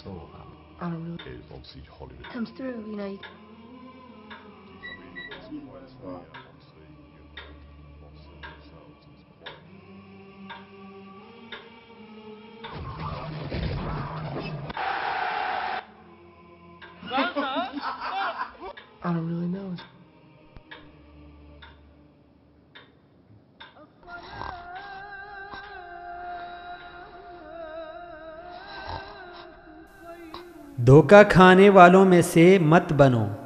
saw that. I don't really. Is obviously Hollywood. Comes through, you know. I don't really know. धोखा खाने वालों में से मत बनो।